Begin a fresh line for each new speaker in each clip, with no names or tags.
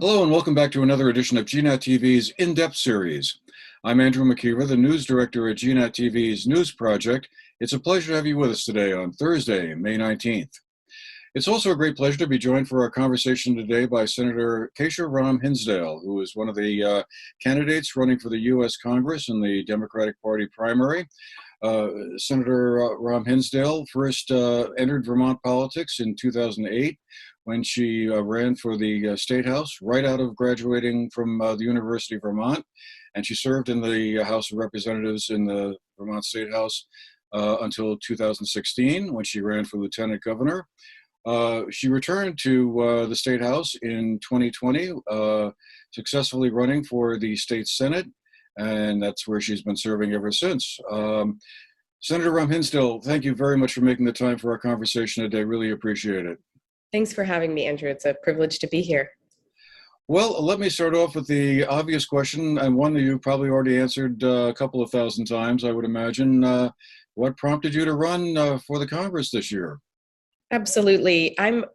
Hello and welcome back to another edition of GNAT-TV's In-Depth series. I'm Andrew McKeever, the news director at GNAT-TV's News Project. It's a pleasure to have you with us today on Thursday, May 19th. It's also a great pleasure to be joined for our conversation today by Senator Kesha Ram Hinsdale, who is one of the candidates running for the U.S. Congress in the Democratic Party primary. Senator Ram Hinsdale first entered Vermont politics in 2008 when she ran for the State House right out of graduating from the University of Vermont. And she served in the House of Representatives in the Vermont State House until 2016 when she ran for lieutenant governor. She returned to the State House in 2020, successfully running for the State Senate, and that's where she's been serving ever since. Senator Ram Hinsdale, thank you very much for making the time for our conversation today. Really appreciate it.
Thanks for having me, Andrew. It's a privilege to be here.
Well, let me start off with the obvious question, and one that you probably already answered a couple of thousand times, I would imagine. What prompted you to run for the Congress this year?
Absolutely. I'm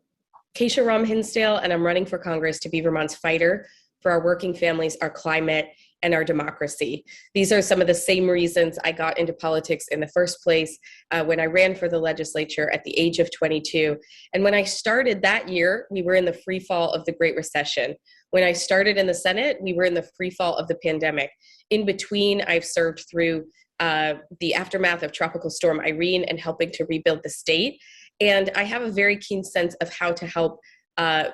Kesha Ram Hinsdale, and I'm running for Congress to be Vermont's fighter for our working families, our climate, and our democracy. These are some of the same reasons I got into politics in the first place when I ran for the legislature at the age of 22. And when I started that year, we were in the free fall of the Great Recession. When I started in the Senate, we were in the free fall of the pandemic. In between, I've served through the aftermath of Tropical Storm Irene and helping to rebuild the state. And I have a very keen sense of how to help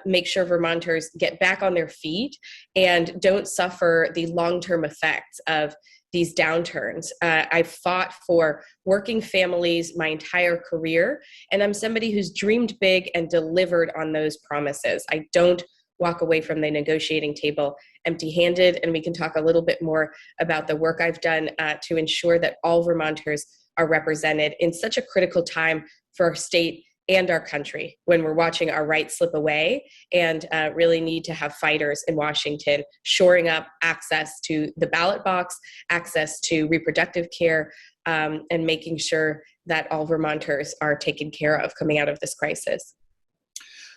make sure Vermonters get back on their feet and don't suffer the long-term effects of these downturns. I've fought for working families my entire career, and I'm somebody who's dreamed big and delivered on those promises. I don't walk away from the negotiating table empty-handed, and we can talk a little bit more about the work I've done to ensure that all Vermonters are represented in such a critical time for our state and our country, when we're watching our rights slip away and really need to have fighters in Washington shoring up access to the ballot box, access to reproductive care, and making sure that all Vermonters are taken care of coming out of this crisis.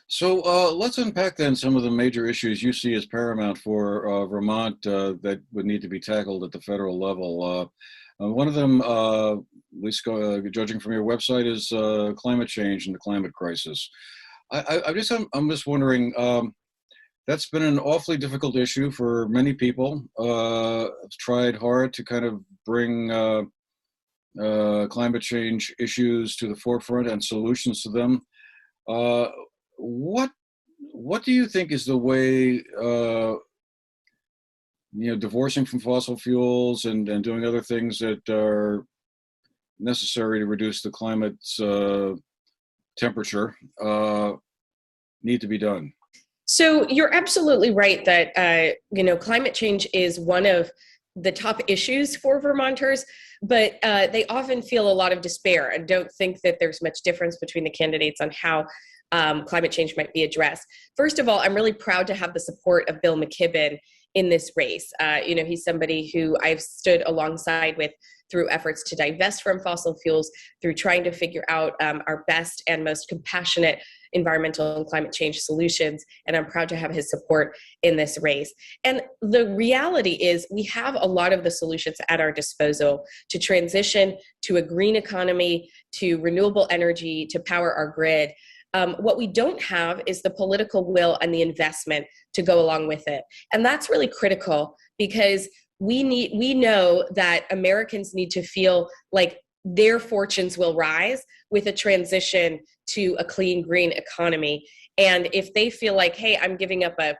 So let's unpack then some of the major issues you see as paramount for Vermont that would need to be tackled at the federal level. One of them, at least judging from your website, is climate change and the climate crisis. I'm just wondering, that's been an awfully difficult issue for many people. I've tried hard to kind of bring climate change issues to the forefront and solutions to them. What do you think is the way, divorcing from fossil fuels and doing other things that are necessary to reduce the climate's temperature need to be done?
So you're absolutely right that, climate change is one of the top issues for Vermonters, but they often feel a lot of despair and don't think that there's much difference between the candidates on how climate change might be addressed. First of all, I'm really proud to have the support of Bill McKibben in this race. He's somebody who I've stood alongside with through efforts to divest from fossil fuels, through trying to figure out our best and most compassionate environmental and climate change solutions. And I'm proud to have his support in this race. And the reality is we have a lot of the solutions at our disposal to transition to a green economy, to renewable energy, to power our grid. What we don't have is the political will and the investment to go along with it. And that's really critical because we know that Americans need to feel like their fortunes will rise with a transition to a clean, green economy. And if they feel like, hey, I'm giving up a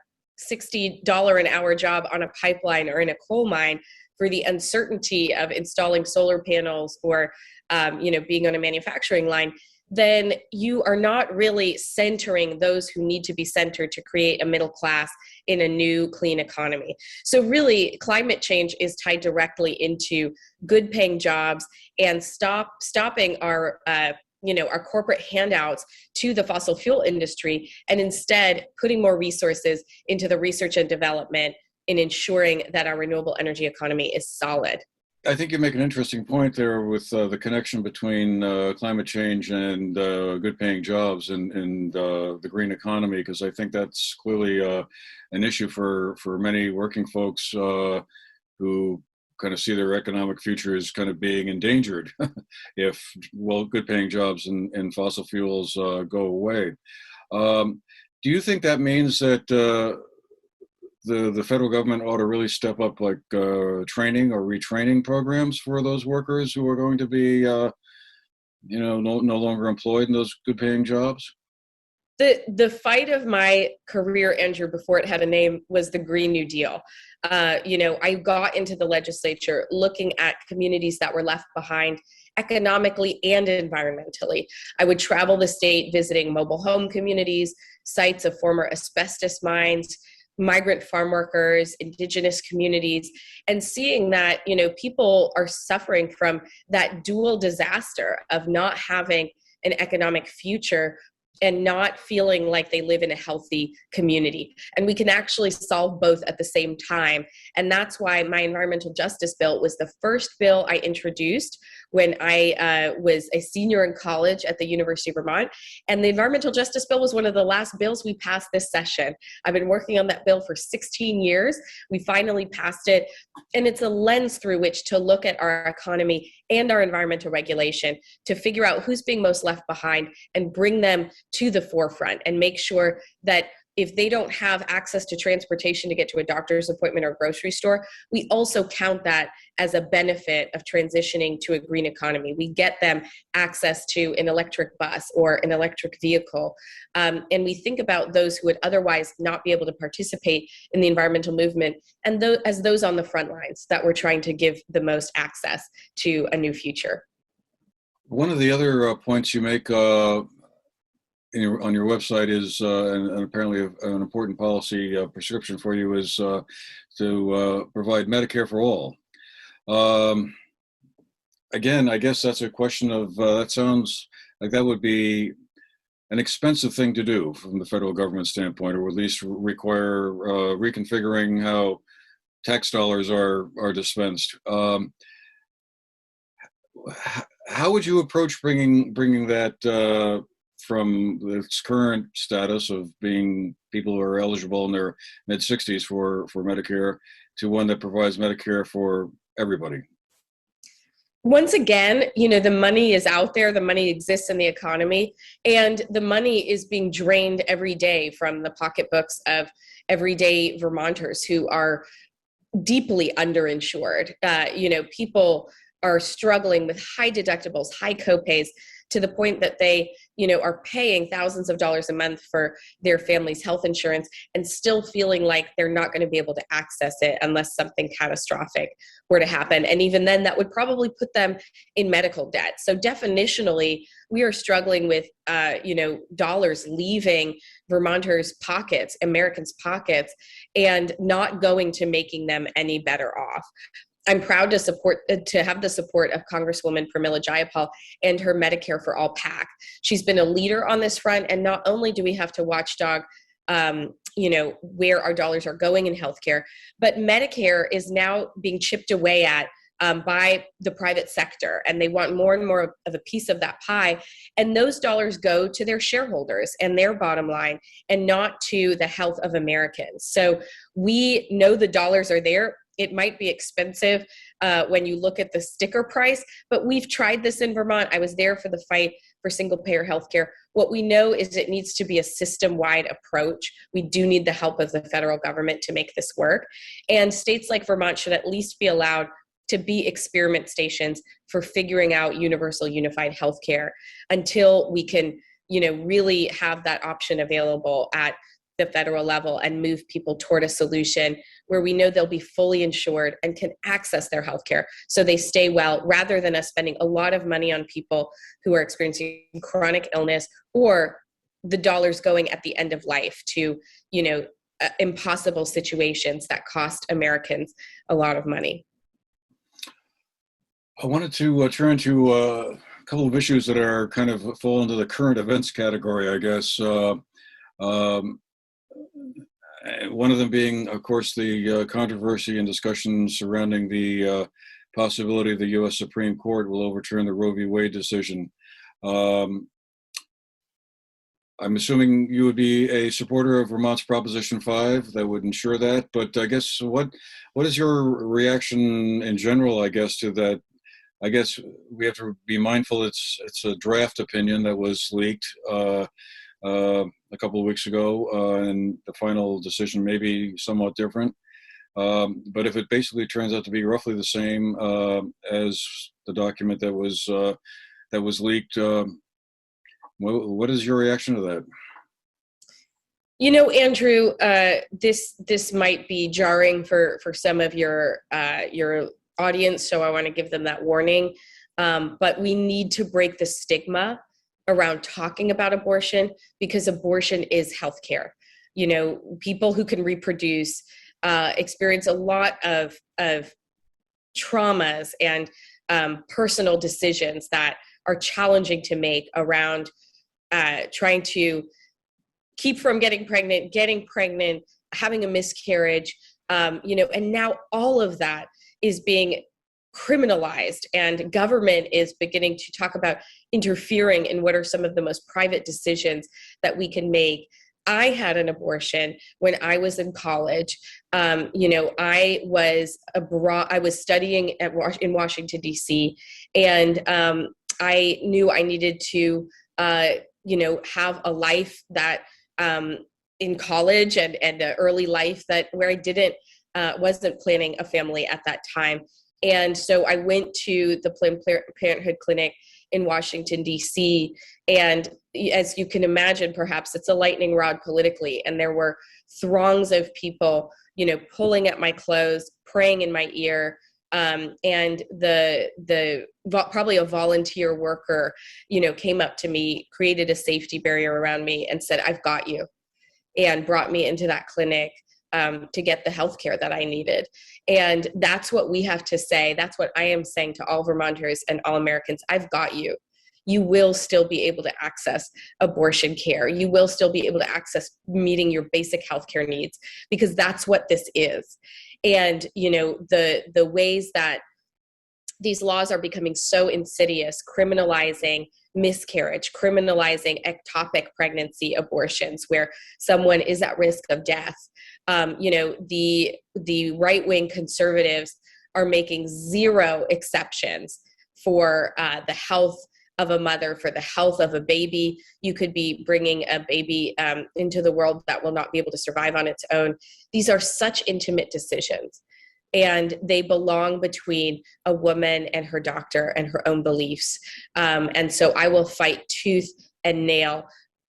$60 an hour job on a pipeline or in a coal mine for the uncertainty of installing solar panels or, being on a manufacturing line, then you are not really centering those who need to be centered to create a middle class in a new clean economy. So really, climate change is tied directly into good paying jobs and stopping our corporate handouts to the fossil fuel industry, and instead putting more resources into the research and development in ensuring that our renewable energy economy is solid.
I think you make an interesting point there with the connection between climate change and good paying jobs and the green economy, because I think that's clearly an issue for many working folks who kind of see their economic future as kind of being endangered if, well, good paying jobs and fossil fuels go away. Do you think that means that the federal government ought to really step up, like training or retraining programs for those workers who are going to be, no longer employed in those good-paying jobs?
The fight of my career, Andrew, before it had a name, was the Green New Deal. I got into the legislature looking at communities that were left behind economically and environmentally. I would travel the state visiting mobile home communities, sites of former asbestos mines, migrant farm workers, indigenous communities, and seeing that, people are suffering from that dual disaster of not having an economic future and not feeling like they live in a healthy community. And we can actually solve both at the same time. And that's why my environmental justice bill was the first bill I introduced when I was a senior in college at the University of Vermont. And the environmental justice bill was one of the last bills we passed this session. I've been working on that bill for 16 years. We finally passed it. And it's a lens through which to look at our economy and our environmental regulation to figure out who's being most left behind and bring them to the forefront and make sure that if they don't have access to transportation to get to a doctor's appointment or grocery store, we also count that as a benefit of transitioning to a green economy. We get them access to an electric bus or an electric vehicle. And we think about those who would otherwise not be able to participate in the environmental movement and as those on the front lines that we're trying to give the most access to a new future.
One of the other points you make on your website is, and apparently an important policy prescription for you, is to provide Medicare for all. Again, I guess that's a question of, that sounds like that would be an expensive thing to do from the federal government standpoint, or at least require reconfiguring how tax dollars are dispensed. How would you approach bringing that from its current status of being people who are eligible in their mid-60s for Medicare to one that provides Medicare for everybody?
Once again, the money is out there, the money exists in the economy, and the money is being drained every day from the pocketbooks of everyday Vermonters who are deeply underinsured. People are struggling with high deductibles, high copays, to the point that they, are paying thousands of dollars a month for their family's health insurance and still feeling like they're not going to be able to access it unless something catastrophic were to happen. And even then, that would probably put them in medical debt. So definitionally, we are struggling with, dollars leaving Vermonters' pockets, Americans' pockets, and not going to making them any better off. I'm proud to have the support of Congresswoman Pramila Jayapal and her Medicare for All PAC. She's been a leader on this front, and not only do we have to watchdog, where our dollars are going in healthcare, but Medicare is now being chipped away at by the private sector, and they want more and more of a piece of that pie. And those dollars go to their shareholders and their bottom line, and not to the health of Americans. So we know the dollars are there. It might be expensive when you look at the sticker price, but we've tried this in Vermont. I was there for the fight for single-payer healthcare. What we know is it needs to be a system-wide approach. We do need the help of the federal government to make this work. And states like Vermont should at least be allowed to be experiment stations for figuring out universal unified healthcare until we can, really have that option available at the federal level and move people toward a solution where we know they'll be fully insured and can access their healthcare so they stay well, rather than us spending a lot of money on people who are experiencing chronic illness, or the dollars going at the end of life to, impossible situations that cost Americans a lot of money.
I wanted to turn to a couple of issues that are kind of fall into the current events category, I guess. One of them being, of course, the controversy and discussion surrounding the possibility the U.S. Supreme Court will overturn the Roe v. Wade decision. I'm assuming you would be a supporter of Vermont's Proposition 5 that would ensure that, but I guess what is your reaction in general, I guess, to that? I guess we have to be mindful it's a draft opinion that was leaked a couple of weeks ago, and the final decision may be somewhat different. But if it basically turns out to be roughly the same as the document that was leaked, what is your reaction to that?
You know, Andrew, this might be jarring for some of your audience, so I want to give them that warning. But we need to break the stigma around talking about abortion, because abortion is healthcare. You know, people who can reproduce experience a lot of traumas and personal decisions that are challenging to make around trying to keep from getting pregnant, having a miscarriage, you know, and now all of that is being criminalized, and government is beginning to talk about interfering in what are some of the most private decisions that we can make. I had an abortion when I was in college. You know, I was abroad. I was studying in Washington, D.C., and I knew I needed to, you know, have a life that in college and an early life that where I wasn't planning a family at that time. And so I went to the Planned Parenthood clinic in Washington, D.C. And as you can imagine, perhaps it's a lightning rod politically. And there were throngs of people, you know, pulling at my clothes, praying in my ear. And probably a volunteer worker, you know, came up to me, created a safety barrier around me and said, "I've got you," and brought me into that clinic to get the healthcare that I needed. And that's what we have to say. That's what I am saying to all Vermonters and all Americans. I've got you. You will still be able to access abortion care. You will still be able to access meeting your basic healthcare needs, because that's what this is. And, you know, the ways that these laws are becoming so insidious, criminalizing miscarriage, criminalizing ectopic pregnancy abortions, where someone is at risk of death. You know, the right-wing conservatives are making zero exceptions for the health of a mother, for the health of a baby. You could be bringing a baby into the world that will not be able to survive on its own. These are such intimate decisions, and they belong between a woman and her doctor and her own beliefs. And so I will fight tooth and nail.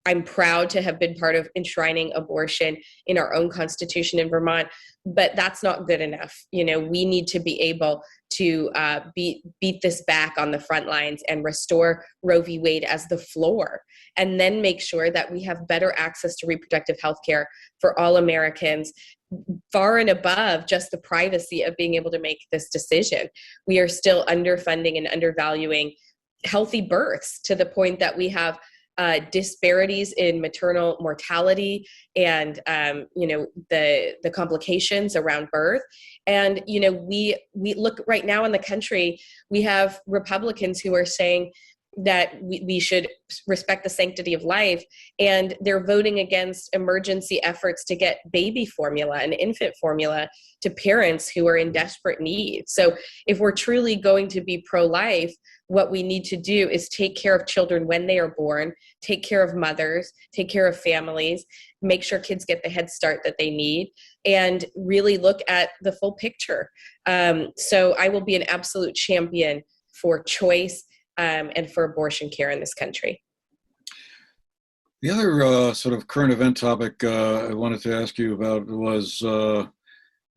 I'm proud to have been part of enshrining abortion in our own constitution in Vermont, but that's not good enough. You know, we need to be able to beat this back on the front lines and restore Roe v. Wade as the floor, and then make sure that we have better access to reproductive health care for all Americans, far and above just the privacy of being able to make this decision. We are still underfunding and undervaluing healthy births to the point that we have disparities in maternal mortality and you know, the complications around birth. And you know, we look right now in the country, we have Republicans who are saying that we should respect the sanctity of life, and they're voting against emergency efforts to get baby formula and infant formula to parents who are in desperate need. So if we're truly going to be pro-life, what we need to do is take care of children when they are born, take care of mothers, take care of families, make sure kids get the head start that they need, and really look at the full picture. So I will be an absolute champion for choice and for abortion care in this country.
The other sort of current event topic I wanted to ask you about was, you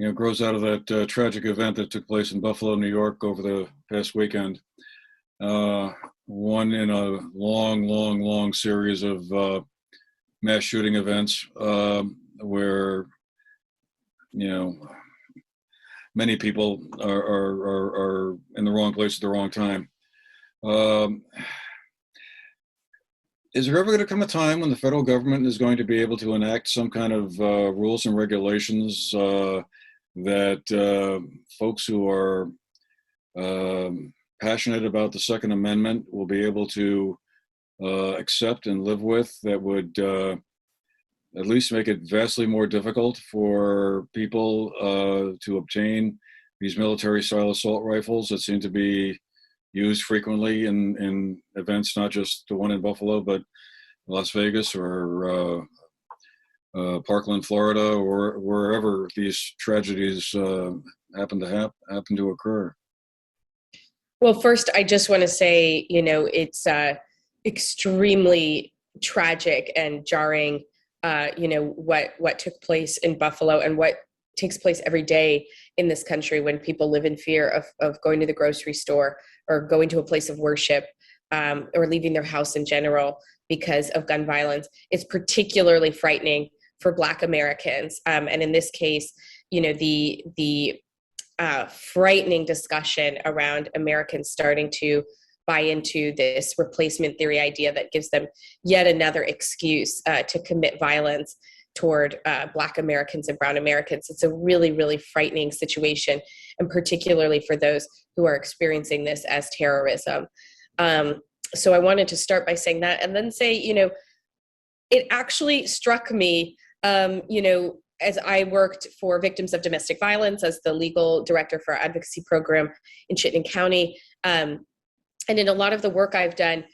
know, grows out of that tragic event that took place in Buffalo, New York over the past weekend. One in a long series of mass shooting events where, you know, many people are in the wrong place at the wrong time. Is there ever going to come a time when the federal government is going to be able to enact some kind of rules and regulations that folks who are passionate about the Second Amendment will be able to accept and live with, that would at least make it vastly more difficult for people to obtain these military-style assault rifles that seem to be used frequently in events, not just the one in Buffalo, but Las Vegas or Parkland, Florida, or wherever these tragedies happen to occur.
Well, first, I just want to say, it's extremely tragic and jarring, what took place in Buffalo and what takes place every day in this country when people live in fear of going to the grocery store or going to a place of worship, or leaving their house in general because of gun violence. It's particularly frightening for Black Americans. And in this case, the frightening discussion around Americans starting to buy into this replacement theory idea that gives them yet another excuse to commit violence toward Black Americans and Brown Americans. It's a really, really frightening situation, and particularly for those who are experiencing this as terrorism. So I wanted to start by saying that, and then say, it actually struck me, as I worked for victims of domestic violence as the legal director for our advocacy program in Chittenden County. And in a lot of the work I've done,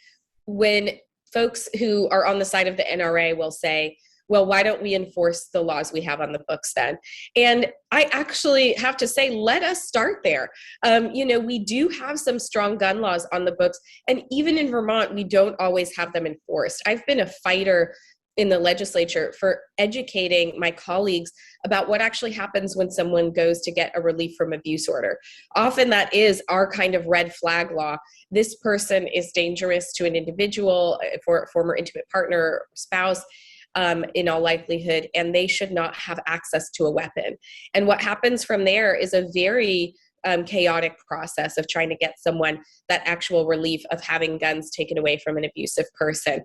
when folks who are on the side of the NRA will say, well, why don't we enforce the laws we have on the books then? And I actually have to say, let us start there. We do have some strong gun laws on the books, and even in Vermont, we don't always have them enforced. I've been a fighter in the legislature for educating my colleagues about what actually happens when someone goes to get a relief from abuse order. Often that is our kind of red flag law. This person is dangerous to an individual, for a former intimate partner or spouse, in all likelihood, and they should not have access to a weapon. And what happens from there is a very chaotic process of trying to get someone that actual relief of having guns taken away from an abusive person.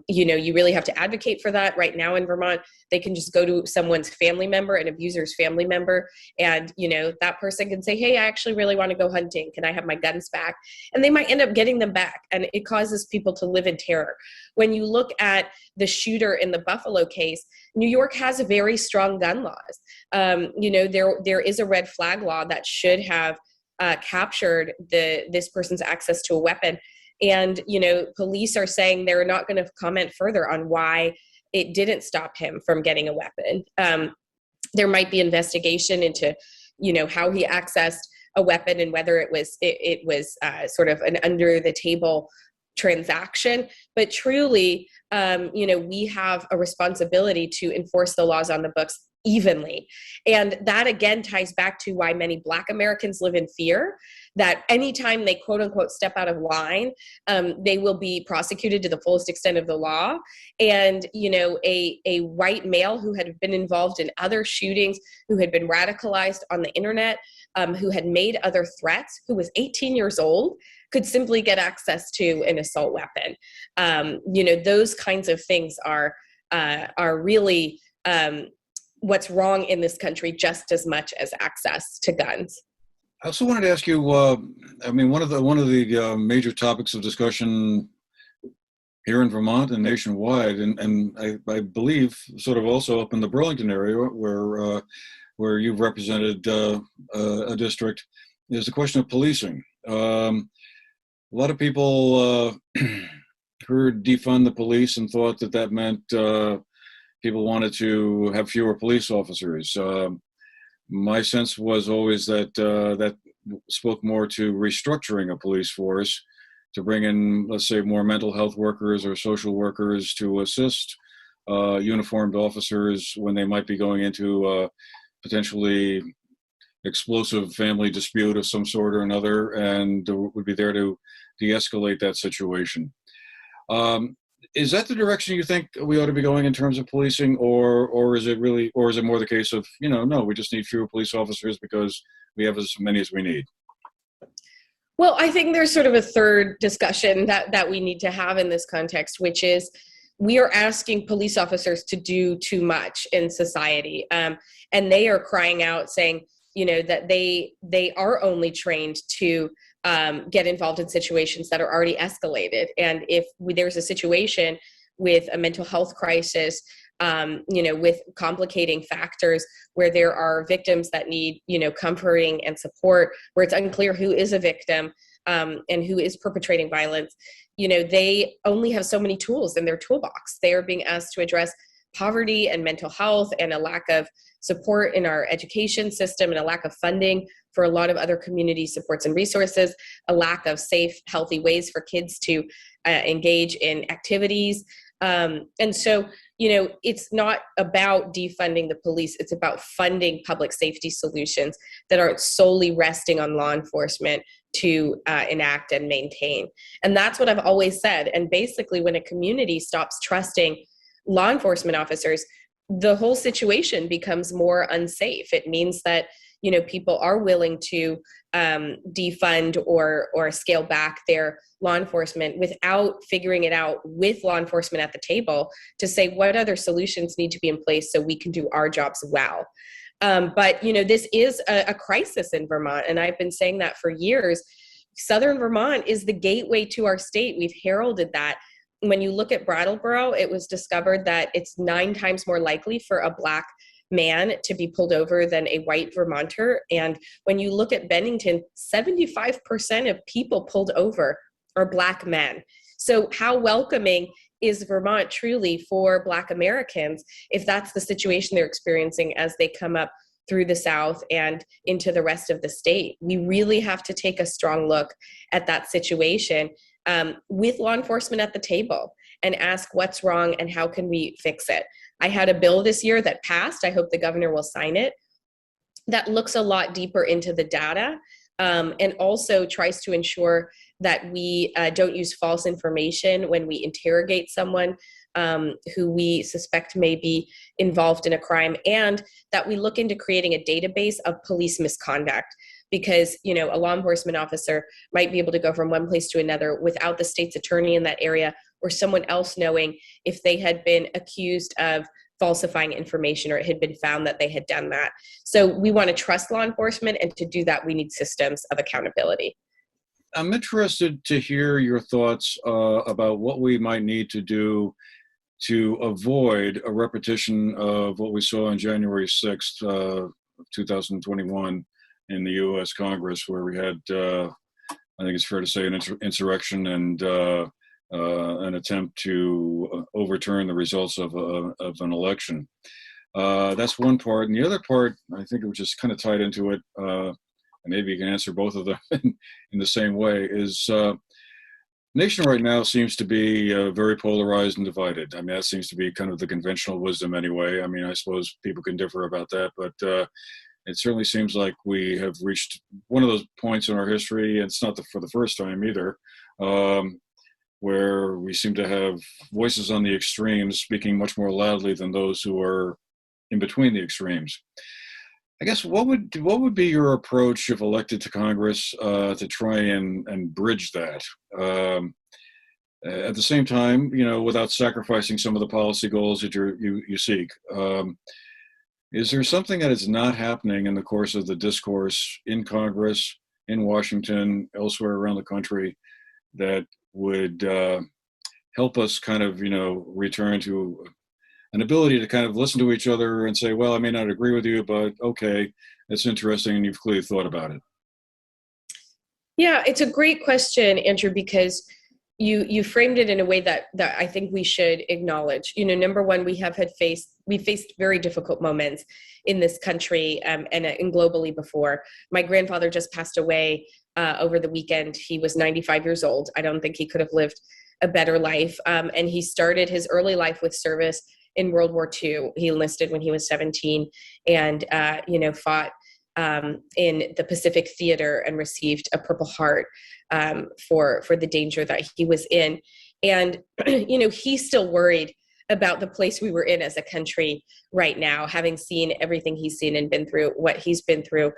You really have to advocate for that. Right now in Vermont, they can just go to someone's family member, an abuser's family member, and that person can say, hey, I actually really want to go hunting. Can I have my guns back? And they might end up getting them back, and it causes people to live in terror. When you look at the shooter in the Buffalo case, New York has very strong gun laws. There is a red flag law that should have captured this person's access to a weapon. And, police are saying they're not going to comment further on why it didn't stop him from getting a weapon. There might be investigation into, how he accessed a weapon and whether it was sort of an under the table transaction. But truly, we have a responsibility to enforce the laws on the books evenly. And that again ties back to why many Black Americans live in fear that anytime they quote unquote step out of line, they will be prosecuted to the fullest extent of the law. And, a white male who had been involved in other shootings, who had been radicalized on the internet, who had made other threats, who was 18 years old, could simply get access to an assault weapon. Those kinds of things are really what's wrong in this country just as much as access to guns.
I also wanted to ask you, one of the major topics of discussion here in Vermont and nationwide, and I believe sort of also up in the Burlington area where you've represented a district, is the question of policing. A lot of people heard defund the police and thought that meant people wanted to have fewer police officers. My sense was always that that spoke more to restructuring a police force to bring in, let's say, more mental health workers or social workers to assist uniformed officers when they might be going into potentially explosive family dispute of some sort or another, and would be there to de-escalate that situation. Is that the direction you think we ought to be going in terms of policing, or is it more the case of, no, we just need fewer police officers because we have as many as we need?
Well, I think there's sort of a third discussion that we need to have in this context, which is we are asking police officers to do too much in society. And they are crying out saying, that they are only trained to get involved in situations that are already escalated. And if there's a situation with a mental health crisis, with complicating factors where there are victims that need, comforting and support, where it's unclear who is a victim and who is perpetrating violence, they only have so many tools in their toolbox. They are being asked to address poverty and mental health and a lack of support in our education system and a lack of funding for a lot of other community supports and resources, a lack of safe, healthy ways for kids to engage in activities. And so, it's not about defunding the police. It's about funding public safety solutions that aren't solely resting on law enforcement to enact and maintain. And that's what I've always said. And basically, when a community stops trusting law enforcement officers, the whole situation becomes more unsafe. It means that, people are willing to defund or scale back their law enforcement without figuring it out with law enforcement at the table to say what other solutions need to be in place so we can do our jobs well. But this is a crisis in Vermont, and I've been saying that for years. Southern Vermont is the gateway to our state. We've heralded that. When you look at Brattleboro, it was discovered that it's 9 times more likely for a Black man to be pulled over than a white Vermonter. And when you look at Bennington, 75% of people pulled over are Black men. So how welcoming is Vermont truly for Black Americans if that's the situation they're experiencing as they come up through the South and into the rest of the state? We really have to take a strong look at that situation with law enforcement at the table and ask what's wrong and how can we fix it. I had a bill this year that passed. I hope the governor will sign it. That looks a lot deeper into the data and also tries to ensure that we don't use false information when we interrogate someone who we suspect may be involved in a crime, and that we look into creating a database of police misconduct. Because, a law enforcement officer might be able to go from one place to another without the state's attorney in that area or someone else knowing if they had been accused of falsifying information or it had been found that they had done that. So we want to trust law enforcement, and to do that, we need systems of accountability.
I'm interested to hear your thoughts about what we might need to do to avoid a repetition of what we saw on January 6th, 2021 in the U.S. Congress, where we had, I think it's fair to say, an insurrection and an attempt to overturn the results of an election. That's one part. And the other part, I think, which is kind of tied into it, and maybe you can answer both of them in the same way, is the nation right now seems to be very polarized and divided. I mean, that seems to be kind of the conventional wisdom anyway. I mean, I suppose people can differ about that, but it certainly seems like we have reached one of those points in our history, and it's not for the first time either, where we seem to have voices on the extremes speaking much more loudly than those who are in between the extremes. I guess what would be your approach if elected to Congress to try and bridge that? At the same time, without sacrificing some of the policy goals that you seek. Is there something that is not happening in the course of the discourse in Congress, in Washington, elsewhere around the country, that would help us kind of, return to an ability to kind of listen to each other and say, well, I may not agree with you, but okay, that's interesting, and you've clearly thought about it?
Yeah, it's a great question, Andrew, because you framed it in a way that I think we should acknowledge. Number one, we faced very difficult moments in this country and globally before. My grandfather just passed away over the weekend. He was 95 years old. I don't think he could have lived a better life. And he started his early life with service in World War II. He enlisted when he was 17 and, fought in the Pacific Theater and received a Purple Heart for the danger that he was in. And, he's still worried about the place we were in as a country right now, having seen everything he's seen and been through what he's been through.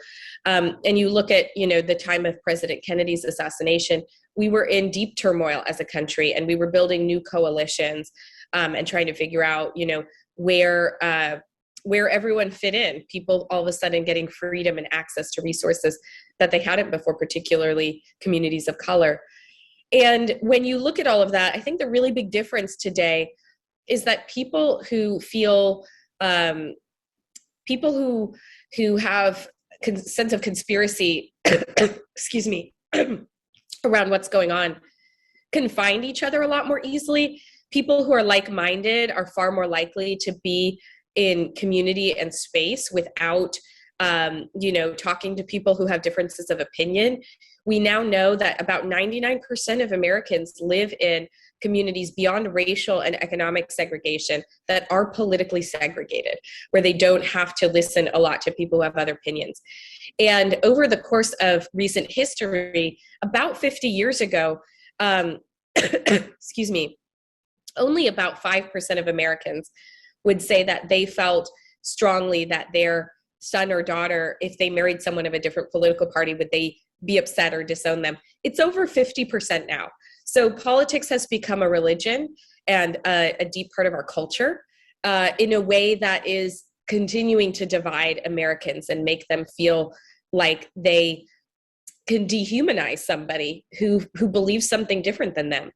And you look at, the time of President Kennedy's assassination, we were in deep turmoil as a country, and we were building new coalitions and trying to figure out, where where everyone fit in, people all of a sudden getting freedom and access to resources that they hadn't before, particularly communities of color. And when you look at all of that, I think the really big difference today is that people who feel, people who have sense of conspiracy, excuse me, around what's going on, can find each other a lot more easily. People who are like-minded are far more likely to be in community and space without, talking to people who have differences of opinion. We now know that about 99% of Americans live in communities beyond racial and economic segregation that are politically segregated, where they don't have to listen a lot to people who have other opinions. And over the course of recent history, about 50 years ago, excuse me, only about 5% of Americans would say that they felt strongly that their son or daughter, if they married someone of a different political party, would they be upset or disown them. It's over 50% now. So politics has become a religion and a deep part of our culture in a way that is continuing to divide Americans and make them feel like they can dehumanize somebody who believes something different than them.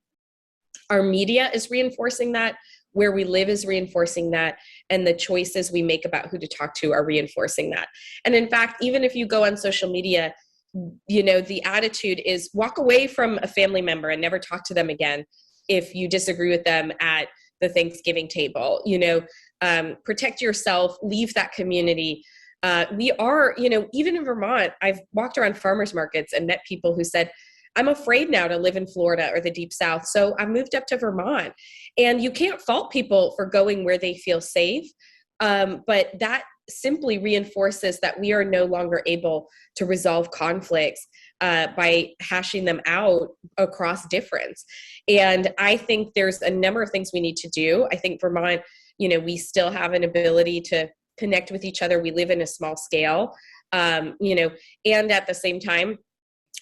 Our media is reinforcing that. Where we live is reinforcing that. And the choices we make about who to talk to are reinforcing that. And in fact, even if you go on social media, the attitude is walk away from a family member and never talk to them again if you disagree with them at the Thanksgiving table. Protect yourself, leave that community. We are, even in Vermont, I've walked around farmers markets and met people who said, I'm afraid now to live in Florida or the Deep South, so I moved up to Vermont. And you can't fault people for going where they feel safe, but that simply reinforces that we are no longer able to resolve conflicts by hashing them out across difference. And I think there's a number of things we need to do. I think Vermont, we still have an ability to connect with each other. We live in a small scale, and at the same time,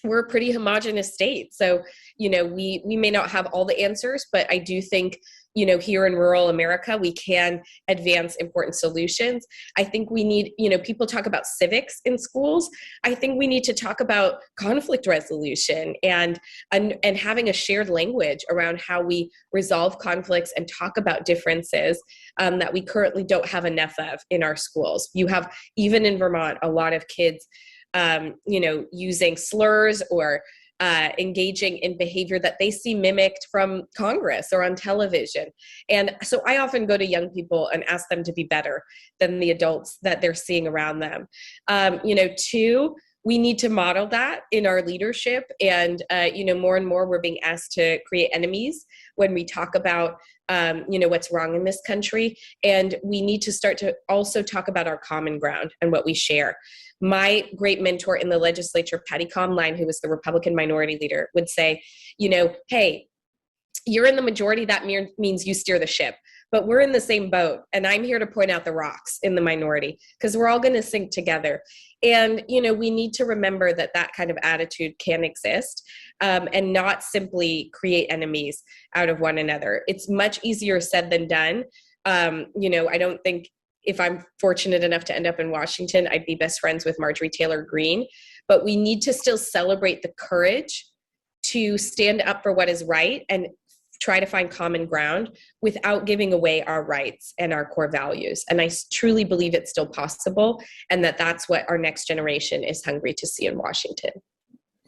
we're a pretty homogenous state. So, we may not have all the answers, but I do think, here in rural America, we can advance important solutions. I think we need, people talk about civics in schools. I think we need to talk about conflict resolution and having a shared language around how we resolve conflicts and talk about differences that we currently don't have enough of in our schools. You have, even in Vermont, a lot of kids using slurs or engaging in behavior that they see mimicked from Congress or on television. And so I often go to young people and ask them to be better than the adults that they're seeing around them. Two, we need to model that in our leadership. And, more and more we're being asked to create enemies when we talk about, what's wrong in this country. And we need to start to also talk about our common ground and what we share. My great mentor in the legislature, Patty Comline, who was the Republican minority leader, would say, hey, you're in the majority, that means you steer the ship. But we're in the same boat, and I'm here to point out the rocks in the minority because we're all going to sink together. And, we need to remember that kind of attitude can exist and not simply create enemies out of one another. It's much easier said than done. I don't think if I'm fortunate enough to end up in Washington, I'd be best friends with Marjorie Taylor Greene. But we need to still celebrate the courage to stand up for what is right and try to find common ground without giving away our rights and our core values. And I truly believe it's still possible, and that's what our next generation is hungry to see in Washington.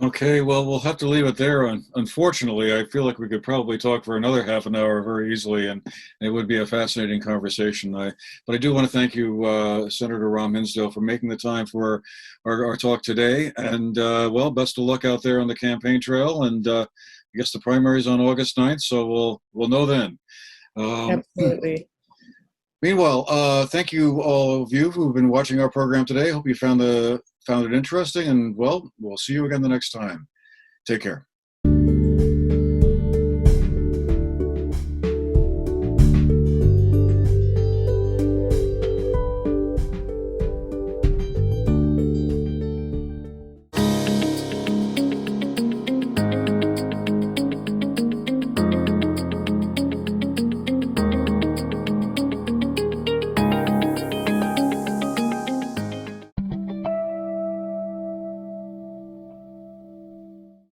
Okay, well, we'll have to leave it there. Unfortunately, I feel like we could probably talk for another half an hour very easily, and it would be a fascinating conversation. But I do want to thank you, Senator Ram Hinsdale, for making the time for our talk today. And, best of luck out there on the campaign trail. And I guess the primary is on August 9th, so we'll know then.
Absolutely.
Meanwhile, thank you all of you who've been watching our program today. Hope you found it interesting, and we'll see you again the next time. Take care.